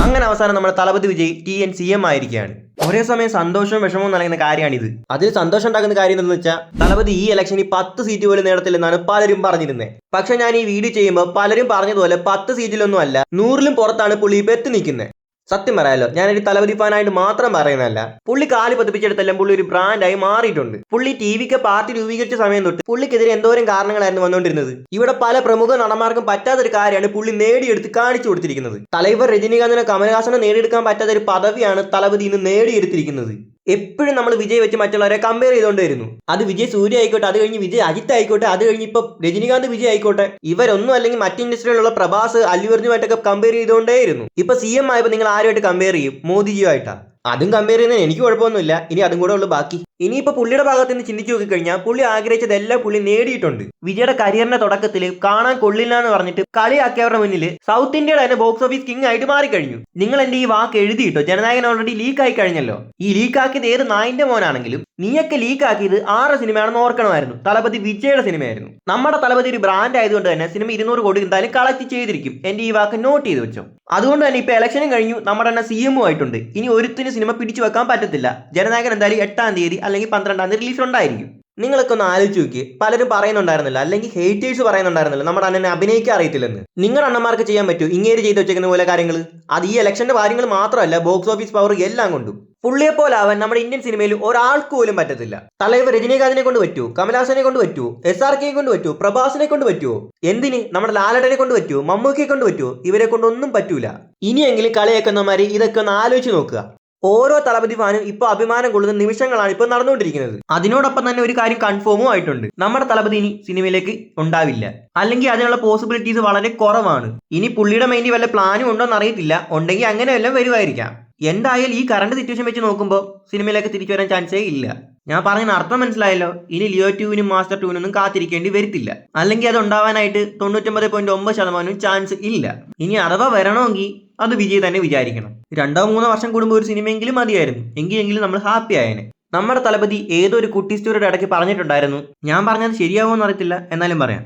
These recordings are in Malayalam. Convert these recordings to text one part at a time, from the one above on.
അങ്ങനെ അവസാനം നമ്മുടെ തലപതി വിജയ് TN CM ആയിരിക്കുകയാണ്. ഒരേ സമയം സന്തോഷവും വിഷമവും നൽകുന്ന കാര്യമാണിത്. അതിൽ സന്തോഷം ഉണ്ടാക്കുന്ന കാര്യം എന്ന് വെച്ചാൽ തലപതി ഈ ഇലക്ഷനിൽ 10 സീറ്റ് പോലും നേടത്തില്ലെന്നാണ് പലരും പറഞ്ഞിരുന്നത്. പക്ഷെ ഞാൻ ഈ വീഡിയോ ചെയ്യുമ്പോൾ പലരും പറഞ്ഞതുപോലെ 10 സീറ്റിലൊന്നും അല്ല, 100ലും പുറത്താണ് പുള്ളി ഇപ്പൊ എത്തി നിൽക്കുന്നത്. സത്യം പറയാലോ, ഞാനൊരു തലപതി ഫാനായിട്ട് മാത്രം പറയുന്നതല്ല, പുള്ളി കാല് പതിപ്പിച്ചെടുത്തെല്ലാം പുള്ളി ഒരു ബ്രാൻഡായി മാറിയിട്ടുണ്ട്. പുള്ളി TVക്ക് പാർട്ടി രൂപീകരിച്ച സമയം തൊട്ട് പുള്ളിക്കെതിരെ എന്തോരം കാരണങ്ങളായിരുന്നു വന്നുകൊണ്ടിരുന്നത്. ഇവിടെ പല പ്രമുഖ നടന്മാർക്കും പറ്റാത്തൊരു കാര്യമാണ് പുള്ളി നേടിയെടുത്ത് കാണിച്ചു കൊടുത്തിരിക്കുന്നത്. തലൈവർ രജനീകാന്തിനോ കമൽഹാസനോ നേടിയെടുക്കാൻ പറ്റാത്ത ഒരു പദവിയാണ് തലപതി ഇന്ന് നേടിയെടുത്തിരിക്കുന്നത്. എപ്പോഴും നമ്മൾ വിജയ് വെച്ച് മറ്റുള്ളവരെ കമ്പയർ ചെയ്തുകൊണ്ട് വരുന്നു. അത് വിജയ് സൂര്യ ആയിക്കോട്ടെ, അത് കഴിഞ്ഞ് വിജയ് അജിത്ത് ആയിക്കോട്ടെ, അത് കഴിഞ്ഞ് ഇപ്പൊ രജനീകാന്ത് വിജയ് ആയിക്കോട്ടെ, ഇവരൊന്നും അല്ലെങ്കിൽ മറ്റ് ഇൻഡസ്ട്രിയിലുള്ള പ്രഭാസ് അല്ലു അർജുനുമായിട്ടൊക്കെ കമ്പയർ ചെയ്തുകൊണ്ടേയിരുന്നു. ഇപ്പൊ CM ആയപ്പോൾ നിങ്ങൾ ആരുമായിട്ട് കമ്പയർ ചെയ്യും? മോദിജിയുമായിട്ടാ. അതും കമ്പയർ ചെയ്യുന്നതിന് എനിക്ക് കുഴപ്പമൊന്നുമില്ല, ഇനി അതും കൂടെ ഉള്ളു ബാക്കി. ഇനിയിപ്പോ പുള്ളിയുടെ ഭാഗത്ത് നിന്ന് ചിന്തിച്ചു നോക്കിക്കഴിഞ്ഞാൽ പുള്ളി ആഗ്രഹിച്ചതെല്ലാം പുള്ളി നേടിയിട്ടുണ്ട്. വിജയുടെ കരിയറിന്റെ തുടക്കത്തിൽ കാണാൻ കൊള്ളില്ല എന്ന് പറഞ്ഞിട്ട് കളിയാക്കിയവരുടെ മുന്നിൽ സൗത്ത് ഇന്ത്യയുടെ തന്നെ ബോക്സ് ഓഫീസ് കിങ് ആയിട്ട് മാറിക്കഴിഞ്ഞു. നിങ്ങൾ എന്റെ ഈ വാക്ക് എഴുതിയിട്ടോ? ജനനായകൻ ഓൾറെഡി ലീക്ക് ആയി കഴിഞ്ഞല്ലോ. ഈ ലീക്ക് ആക്കിയത് ഏത് നായിന്റെ മോനാണെങ്കിലും നീയൊക്കെ ലീക്ക് ആക്കിയത് 6 സിനിമയാണെന്ന് ഓർക്കണമായിരുന്നു. തലപതി വിജയുടെ സിനിമയായിരുന്നു. നമ്മുടെ തലപതി ഒരു ബ്രാൻഡ് ആയതുകൊണ്ട് തന്നെ സിനിമ 200 കോടി എന്തായാലും കളക്ട് ചെയ്തിരിക്കും. എന്റെ ഈ വാക്ക് നോട്ട് ചെയ്ത് വെച്ചോ. അതുകൊണ്ട് തന്നെ ഇപ്പൊ ഇലക്ഷനും കഴിഞ്ഞു, നമ്മുടെ തന്നെ CM ആയിട്ടുണ്ട്. ഇനി ഒരുത്തിന് സിനിമ പിടിച്ചു വെക്കാൻ പറ്റത്തില്ല. ജനനായകൻ എന്തായാലും 8-ാം തീയതി അല്ലെങ്കിൽ 12-ാം തീയതി റിലീസ് ഉണ്ടായിരിക്കും. നിങ്ങളൊക്കെ ഒന്ന് ആലോചിച്ച് നോക്കി. പലരും പറയുന്നുണ്ടായിരുന്നില്ല, അല്ലെങ്കിൽ ഹേറ്റേഴ്സ് പറയുന്നുണ്ടായിരുന്നില്ല നമ്മുടെ അണ്ണനെ അഭിനയിക്കാൻ അറിയത്തില്ലെന്ന്. നിങ്ങളുടെ അണ്ണന്മാർക്ക് ചെയ്യാൻ പറ്റൂ ഇങ്ങേര് ചെയ്ത് വെച്ചേക്കുന്ന പോലെ കാര്യങ്ങൾ? അത് ഈ ഇലക്ഷന്റെ കാര്യങ്ങൾ മാത്രമല്ല, ബോക്സ് ഓഫീസ് പവർ എല്ലാം കൊണ്ടും. പുള്ളിയെ പോലാവാൻ നമ്മുടെ ഇന്ത്യൻ സിനിമയിൽ ഒരാൾക്ക് പോലും പറ്റത്തില്ല. തലൈവർ രജനീകാന്തിനെ കൊണ്ട് പറ്റുമോ? കമൽഹാസനെ കൊണ്ട് പറ്റുമോ? SRKയെ കൊണ്ട് പറ്റുമോ? പ്രഭാസിനെ കൊണ്ട് പറ്റുമോ? എന്തിന് നമ്മുടെ ലാലടനെ കൊണ്ട് പറ്റുമോ? മമ്മൂക്കയെ കൊണ്ട് പറ്റുമോ? ഇവരെ കൊണ്ടൊന്നും പറ്റൂല. ഇനിയെങ്കിലും കളിയാക്കുന്നമാര് ഇതൊക്കെ ഒന്ന് ആലോചിച്ച് നോക്കുക. ഓരോ തലപതി ഫാനും ഇപ്പൊ അഭിമാനം കൊള്ളുന്ന നിമിഷങ്ങളാണ് ഇപ്പൊ നടന്നുകൊണ്ടിരിക്കുന്നത്. അതിനോടൊപ്പം തന്നെ ഒരു കാര്യം കൺഫേമും ആയിട്ടുണ്ട്, നമ്മുടെ തലപതി ഇനി സിനിമയിലേക്ക് ഉണ്ടാവില്ല, അല്ലെങ്കിൽ അതിനുള്ള പോസിബിലിറ്റീസ് വളരെ കുറവാണ്. ഇനി പുള്ളിയുടെ മൈൻഡിൽ വല്ല പ്ലാനും ഉണ്ടോ എന്ന് അറിയത്തില്ല, ഉണ്ടെങ്കിൽ അങ്ങനെ വല്ലതും വരുമായിരിക്കാം. എന്തായാലും ഈ കറണ്ട് സിറ്റുവേഷൻ വെച്ച് നോക്കുമ്പോൾ സിനിമയിലേക്ക് തിരിച്ചു വരാൻ ചാൻസേ ഇല്ല. ഞാൻ പറഞ്ഞതിന് അർത്ഥം മനസ്സിലായല്ലോ. ഇനി ലിയോ 2-നും മാസ്റ്റർ 2-നൊന്നും കാത്തിരിക്കേണ്ടി വരത്തില്ല, അല്ലെങ്കിൽ അത് ഉണ്ടാവാനായിട്ട് 99.9% ചാൻസ് ഇല്ല. ഇനി അഥവാ വരണമെങ്കിൽ അത് വിജയ് തന്നെ വിചാരിക്കണം. 2-3 വർഷം കൂടുമ്പോൾ ഒരു സിനിമയെങ്കിലും മതിയായിരുന്നു, എങ്കിലും നമ്മൾ ഹാപ്പി ആയേനെ. നമ്മുടെ തലപതി ഏതൊരു കുട്ടി സ്റ്റോറിയുടെ ഇടയ്ക്ക് പറഞ്ഞിട്ടുണ്ടായിരുന്നു, ഞാൻ പറഞ്ഞത് ശരിയാവുമെന്ന് അറിയത്തില്ല, എന്നാലും പറയാം,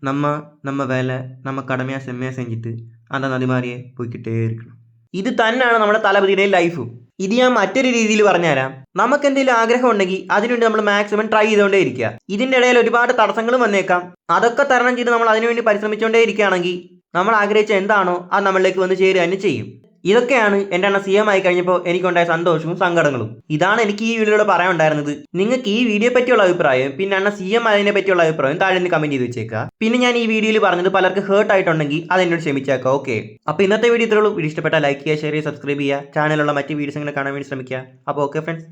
നമ്മ വേല നമ്മ കടമയാ സെമ്മയാ സെഞ്ചിട്ട് അതാ നദിമാരിയെ പോയിക്കിട്ടേ ഇരിക്കണം. ഇത് തന്നെയാണ് നമ്മുടെ തലപതിയുടെ ലൈഫും. ഇത് ഞാൻ മറ്റൊരു രീതിയിൽ പറഞ്ഞുതരാം. നമുക്ക് എന്തെങ്കിലും ആഗ്രഹം ഉണ്ടെങ്കിൽ അതിനുവേണ്ടി നമ്മൾ മാക്സിമം ട്രൈ ചെയ്തുകൊണ്ടേ ഇരിക്കുക. ഇതിന്റെ ഇടയിൽ ഒരുപാട് തടസ്സങ്ങളും വന്നേക്കാം. അതൊക്കെ തരണം ചെയ്ത് നമ്മൾ അതിനുവേണ്ടി പരിശ്രമിച്ചുകൊണ്ടേ ഇരിക്കുകയാണെങ്കിൽ നമ്മൾ ആഗ്രഹിച്ച എന്താണോ അത് നമ്മളിലേക്ക് വന്ന് ചേരുക തന്നെ ചെയ്യും. ഇതൊക്കെയാണ് എൻ്റെ അണ്ണ CM ആയി കഴിഞ്ഞപ്പോൾ എനിക്കുണ്ടായ സന്തോഷവും സങ്കടങ്ങളും. ഇതാണ് എനിക്ക് ഈ വീഡിയോയിലൂടെ പറയാനുണ്ടായിരുന്നത്. നിങ്ങൾക്ക് ഈ വീഡിയോ പറ്റിയുള്ള അഭിപ്രായം, പിന്നെ അണ്ണ CM ആയതിനെ പറ്റിയുള്ള അഭിപ്രായം താഴെ നിന്ന് കമന്റ് ചെയ്ത് വെച്ചേക്കുക. പിന്നെ ഞാൻ ഈ വീഡിയോയിൽ പറഞ്ഞത് പലർക്ക് ഹേർട്ട് ആയിട്ടുണ്ടെങ്കിൽ അതെന്നോട് ക്ഷമിച്ചേക്കാം. ഓക്കെ, അപ്പോൾ ഇന്നത്തെ വീഡിയോ ഇത്രയുള്ളൂ. വീഡിയോ ഇഷ്ടപ്പെട്ടാൽ ലൈക്ക് ചെയ്യുക, ഷെയർ ചെയ്യുക, സബ്സ്ക്രൈബ് ചെയ്യുക. ചാനലുള്ള മറ്റ് വീഡിയോസ് കാണാൻ വേണ്ടി ശ്രമിക്കുക. അപ്പോൾ ഓക്കെ ഫ്രണ്ട്സ്.